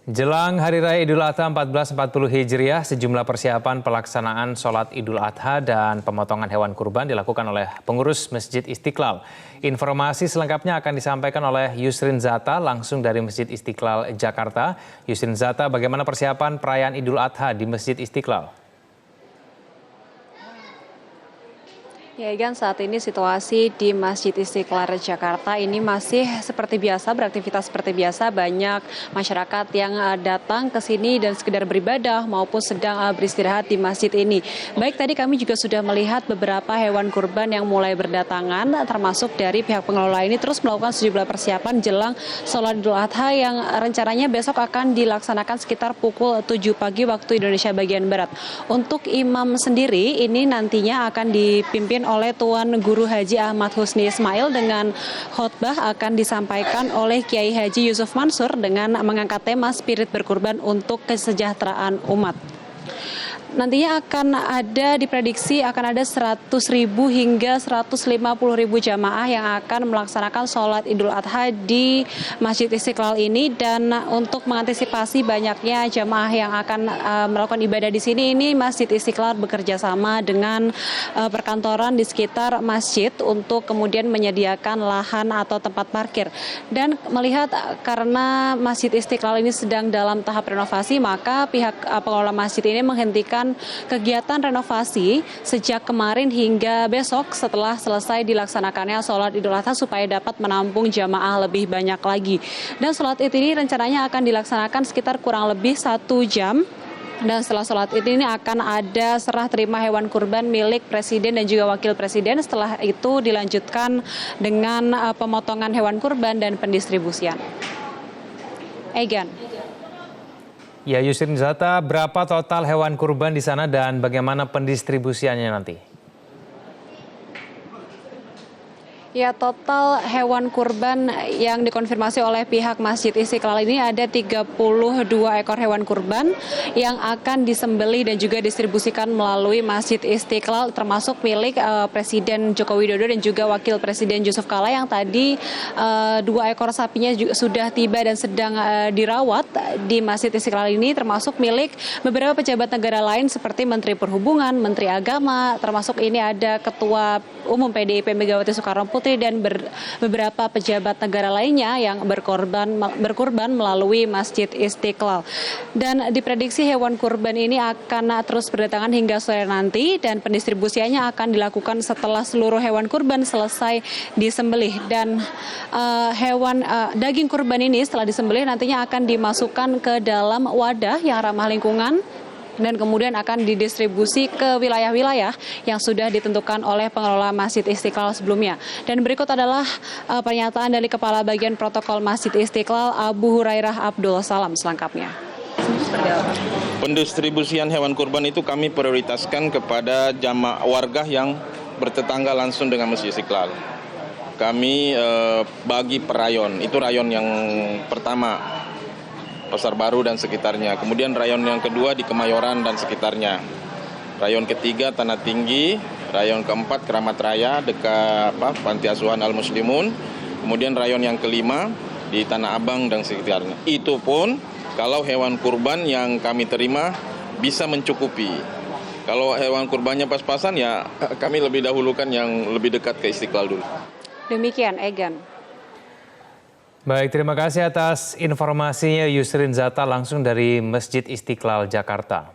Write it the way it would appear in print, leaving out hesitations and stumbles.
Jelang Hari Raya Idul Adha 1440 Hijriah, sejumlah persiapan pelaksanaan sholat Idul Adha dan pemotongan hewan kurban dilakukan oleh pengurus Masjid Istiqlal. Informasi selengkapnya akan disampaikan oleh Yusrin Zata langsung dari Masjid Istiqlal, Jakarta. Yusrin Zata, bagaimana persiapan perayaan Idul Adha di Masjid Istiqlal? Ya, Egan, saat ini situasi di Masjid Istiqlal Jakarta ini masih seperti biasa, beraktivitas seperti biasa. Banyak masyarakat yang datang ke sini dan sekedar beribadah maupun sedang beristirahat di masjid ini. Baik, tadi kami juga sudah melihat beberapa hewan kurban yang mulai berdatangan, termasuk dari pihak pengelola ini terus melakukan sejumlah persiapan jelang sholat Idul Adha yang rencananya besok akan dilaksanakan sekitar pukul 7 pagi waktu Indonesia bagian Barat. Untuk imam sendiri ini nantinya akan dipimpin oleh Tuan Guru Haji Ahmad Husni Ismail dengan khotbah akan disampaikan oleh Kiai Haji Yusuf Mansur dengan mengangkat tema spirit berkurban untuk kesejahteraan umat. Nantinya akan ada diprediksi akan ada 100.000 hingga 150.000 jamaah yang akan melaksanakan sholat Idul Adha di Masjid Istiqlal ini, dan untuk mengantisipasi banyaknya jamaah yang akan melakukan ibadah di sini, ini Masjid Istiqlal bekerja sama dengan perkantoran di sekitar masjid untuk kemudian menyediakan lahan atau tempat parkir. Dan melihat karena Masjid Istiqlal ini sedang dalam tahap renovasi, maka pihak pengelola masjid ini menghentikan kegiatan renovasi sejak kemarin hingga besok setelah selesai dilaksanakannya sholat Idul Adha supaya dapat menampung jamaah lebih banyak lagi. Dan sholat Id ini rencananya akan dilaksanakan sekitar kurang lebih 1 jam. Dan setelah sholat Id ini akan ada serah terima hewan kurban milik Presiden dan juga Wakil Presiden. Setelah itu dilanjutkan dengan pemotongan hewan kurban dan pendistribusian. Egan. Ya, Yusrin Zata, berapa total hewan kurban di sana dan bagaimana pendistribusiannya nanti? Ya, total hewan kurban yang dikonfirmasi oleh pihak Masjid Istiqlal ini ada 32 ekor hewan kurban yang akan disembelih dan juga distribusikan melalui Masjid Istiqlal, termasuk milik Presiden Joko Widodo dan juga Wakil Presiden Yusuf Kala yang tadi 2 ekor sapinya juga sudah tiba dan sedang dirawat di Masjid Istiqlal ini, termasuk milik beberapa pejabat negara lain seperti Menteri Perhubungan, Menteri Agama, termasuk ini ada Ketua Umum PDIP Megawati Soekarno Putri dan beberapa pejabat negara lainnya yang berkurban melalui Masjid Istiqlal. Dan diprediksi hewan kurban ini akan terus berdatangan hingga sore nanti, dan pendistribusiannya akan dilakukan setelah seluruh hewan kurban selesai disembelih. Dan daging kurban ini setelah disembelih nantinya akan dimasukkan ke dalam wadah yang ramah lingkungan dan kemudian akan didistribusi ke wilayah-wilayah yang sudah ditentukan oleh pengelola Masjid Istiqlal sebelumnya. Dan berikut adalah pernyataan dari Kepala Bagian Protokol Masjid Istiqlal Abu Hurairah Abdul Salam selengkapnya. Pendistribusian hewan kurban itu kami prioritaskan kepada jamaah warga yang bertetangga langsung dengan Masjid Istiqlal. Kami bagi per rayon, itu rayon yang pertama Pasar Baru dan sekitarnya. Kemudian rayon yang kedua di Kemayoran dan sekitarnya. Rayon ketiga Tanah Tinggi, rayon keempat Keramat Raya dekat Panti Asuhan Al Muslimun. Kemudian rayon yang kelima di Tanah Abang dan sekitarnya. Itu pun kalau hewan kurban yang kami terima bisa mencukupi. Kalau hewan kurbannya pas-pasan ya kami lebih dahulukan yang lebih dekat ke Istiqlal dulu. Demikian, Egan. Baik, terima kasih atas informasinya Yusrin Zata langsung dari Masjid Istiqlal, Jakarta.